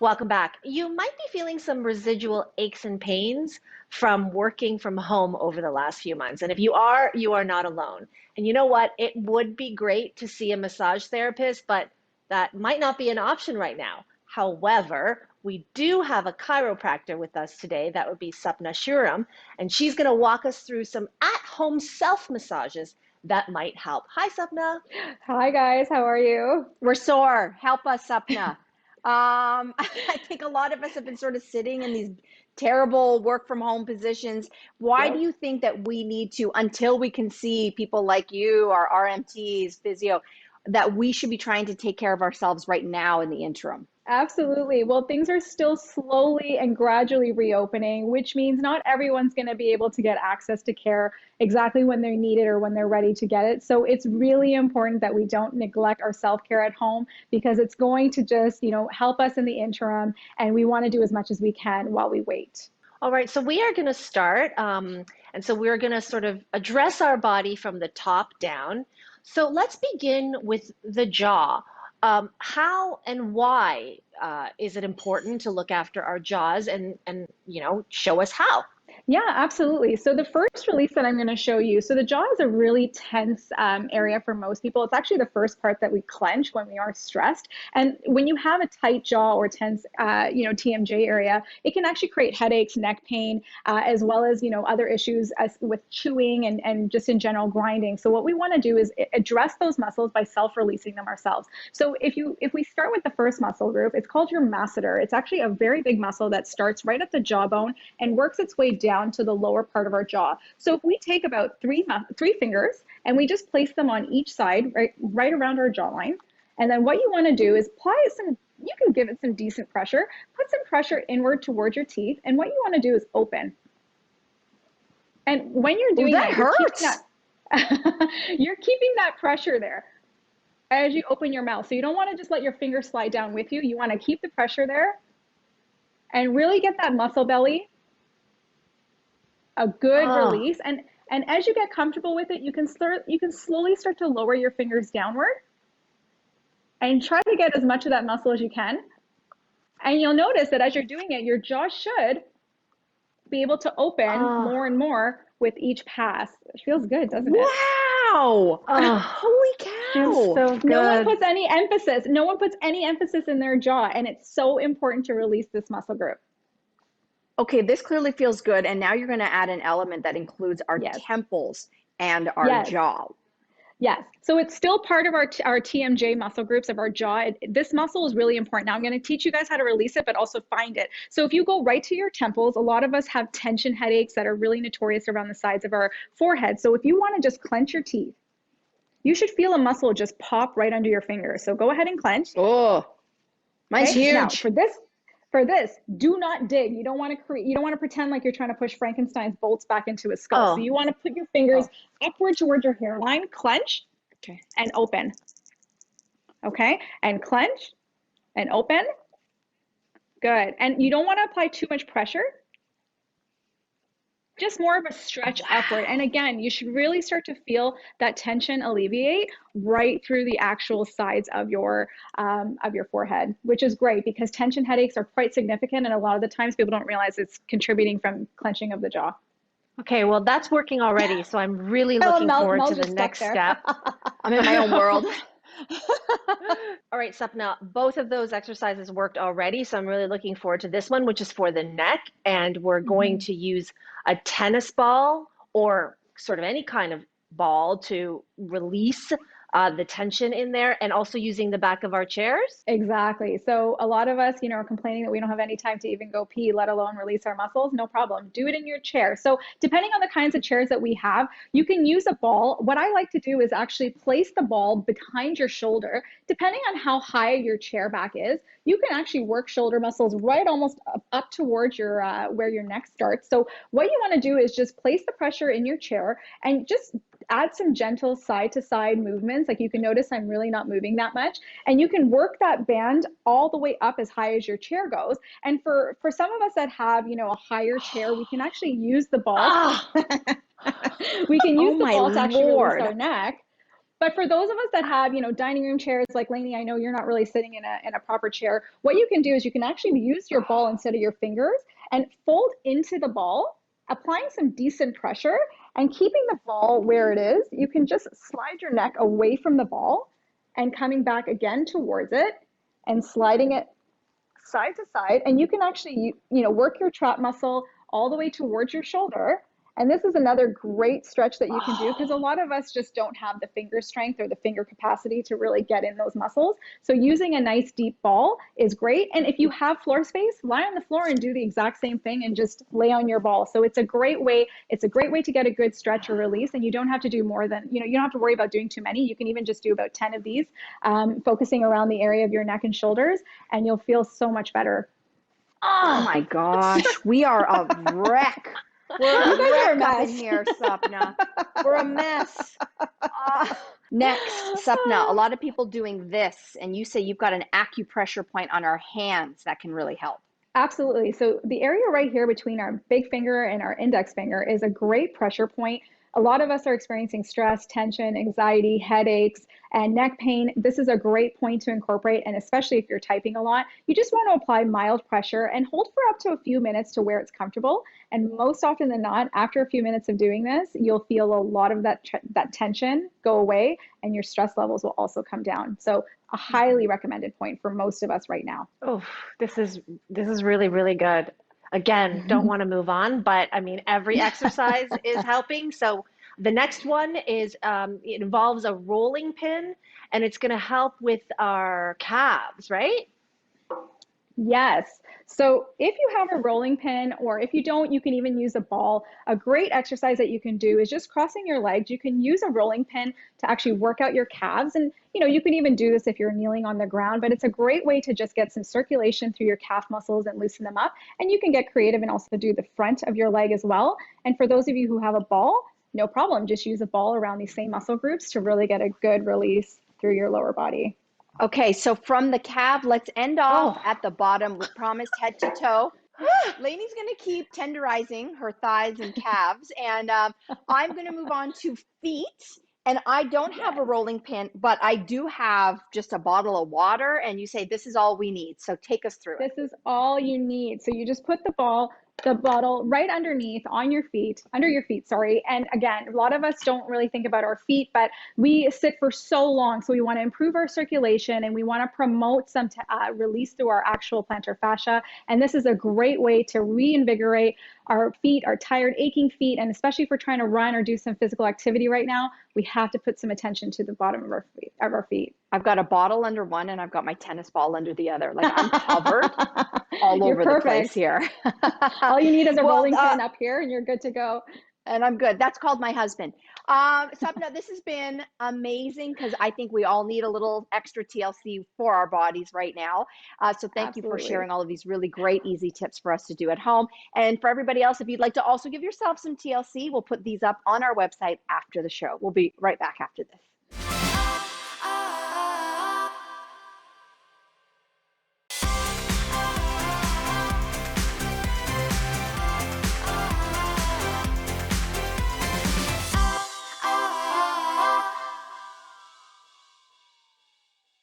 Welcome back. You might be feeling some residual aches and pains from working from home over the last few months. And if you are not alone. And you know what? It would be great to see a massage therapist, but that might not be an option right now. However, we do have a chiropractor with us today. That would be Sapna Sriram, and she's going to walk us through some at-home self massages that might help. Hi, Sapna. Hi guys, how are you? We're sore. Help us, Sapna. I think a lot of us have been sort of sitting in these terrible work from home positions. Why do Yep. you think that we need to, until we can see people like you, our RMTs, physio, that we should be trying to take care of ourselves right now in the interim? Absolutely. Well, things are still slowly and gradually reopening, which means not everyone's going to be able to get access to care exactly when they need it or when they're ready to get it. So it's really important that we don't neglect our self-care at home because it's going to just, help us in the interim, and we want to do as much as we can while we wait. All right, so we are going to start, and so we're going to sort of address our body from the top down. So let's begin with the jaw. How and why is it important to look after our jaws and show us how? Yeah, absolutely. So the first release that I'm going to show you, so the jaw is a really tense area for most people. It's actually the first part that we clench when we are stressed. And when you have a tight jaw or tense, TMJ area, it can actually create headaches, neck pain, as well as, other issues with chewing and just in general grinding. So what we want to do is address those muscles by self-releasing them ourselves. So if we start with the first muscle group, it's called your masseter. It's actually a very big muscle that starts right at the jawbone and works its way down to the lower part of our jaw. So if we take about three fingers and we just place them on each side, right around our jawline, and then what you want to do is apply some, you can give it some decent pressure, put some pressure inward towards your teeth, and what you want to do is open. And when you're doing that hurts. You're keeping that pressure there as you open your mouth. So you don't want to just let your fingers slide down with you. You want to keep the pressure there and really get that muscle belly a good release. And as you get comfortable with it, you can slowly start to lower your fingers downward and try to get as much of that muscle as you can. And you'll notice that as you're doing it, your jaw should be able to open more and more with each pass. It feels good, doesn't it? Wow! Holy cow! So good. No one puts any emphasis. No one puts any emphasis in their jaw, and it's so important to release this muscle group. Okay, this clearly feels good. And now you're going to add an element that includes our temples and our jaw. Yes. So it's still part of our TMJ muscle groups of our jaw. This muscle is really important. Now I'm going to teach you guys how to release it, but also find it. So if you go right to your temples, a lot of us have tension headaches that are really notorious around the sides of our forehead. So if you want to just clench your teeth, you should feel a muscle just pop right under your fingers. So go ahead and clench. Oh, mine's huge. Now for this, do not dig. You don't want to pretend like you're trying to push Frankenstein's bolts back into his skull. So you want to put your fingers upward towards your hairline, clench, and open. Okay, and clench and open. Good. And you don't want to apply too much pressure. Just more of a stretch upward. And again, you should really start to feel that tension alleviate right through the actual sides of your forehead, which is great because tension headaches are quite significant. And a lot of the times people don't realize it's contributing from clenching of the jaw. Okay, well, that's working already. So I'm really looking forward to the next step. I'm in my own world. All right, Sapna, both of those exercises worked already. So I'm really looking forward to this one, which is for the neck. And we're going to use a tennis ball or sort of any kind of ball to release the tension in there, and also using the back of our chairs. Exactly. So a lot of us, are complaining that we don't have any time to even go pee, let alone release our muscles. No problem. Do it in your chair. So depending on the kinds of chairs that we have, you can use a ball. What I like to do is actually place the ball behind your shoulder. Depending on how high your chair back is, you can actually work shoulder muscles right almost up towards your where your neck starts. So what you want to do is just place the pressure in your chair and just add some gentle side to side movements. Like you can notice I'm really not moving that much. And you can work that band all the way up as high as your chair goes. And for some of us that have, a higher chair, we can actually use the ball. We can use the ball to actually release our neck. But for those of us that have, dining room chairs, like Lainey, I know you're not really sitting in a proper chair. What you can do is you can actually use your ball instead of your fingers and fold into the ball, applying some decent pressure and keeping the ball where it is. You can just slide your neck away from the ball and coming back again towards it and sliding it side to side. And you can actually, work your trap muscle all the way towards your shoulder. And this is another great stretch that you can do because a lot of us just don't have the finger strength or the finger capacity to really get in those muscles. So using a nice deep ball is great. And if you have floor space, lie on the floor and do the exact same thing and just lay on your ball. So it's a great way. It's a great way to get a good stretch or release. And you don't have to do more than, you don't have to worry about doing too many. You can even just do about 10 of these, focusing around the area of your neck and shoulders, and you'll feel so much better. Oh my gosh, we are a wreck. We're a mess in here, Sapna. We're a mess. Next, Sapna, a lot of people doing this, and you say you've got an acupressure point on our hands that can really help. Absolutely. So the area right here between our big finger and our index finger is a great pressure point. A lot of us are experiencing stress, tension, anxiety, headaches, and neck pain. This is a great point to incorporate, and especially if you're typing a lot, you just want to apply mild pressure and hold for up to a few minutes to where it's comfortable. And most often than not, after a few minutes of doing this, you'll feel a lot of that tension go away, and your stress levels will also come down. So a highly recommended point for most of us right now. Oh, this is really, really good. Again, don't want to move on, but I mean, every exercise is helping. So the next one is, it involves a rolling pin, and it's going to help with our calves, right? Yes. So if you have a rolling pin, or if you don't, you can even use a ball. A great exercise that you can do is just crossing your legs. You can use a rolling pin to actually work out your calves. And, you can even do this if you're kneeling on the ground, but it's a great way to just get some circulation through your calf muscles and loosen them up. And you can get creative and also do the front of your leg as well. And for those of you who have a ball, no problem. Just use a ball around these same muscle groups to really get a good release through your lower body. Okay, so from the calf, let's end off at the bottom. We promised head to toe. Lainey's going to keep tenderizing her thighs and calves, and I'm going to move on to feet. And I don't have a rolling pin, but I do have just a bottle of water, and you say this is all we need. So take us through it. This is all you need. So you just put the bottle right under your feet, sorry. And again, a lot of us don't really think about our feet, but we sit for so long. So we want to improve our circulation, and we want to promote some release through our actual plantar fascia. And this is a great way to reinvigorate our feet, our tired, aching feet. And especially if we're trying to run or do some physical activity right now, we have to put some attention to the bottom of our feet. I've got a bottle under one, and I've got my tennis ball under the other. Like, I'm covered all over the place here. All you need is a rolling pin up here, and you're good to go. And I'm good. That's called my husband. Sapna, this has been amazing, because I think we all need a little extra TLC for our bodies right now. So thank you for sharing all of these really great, easy tips for us to do at home. And for everybody else, if you'd like to also give yourself some TLC, we'll put these up on our website after the show. We'll be right back after this.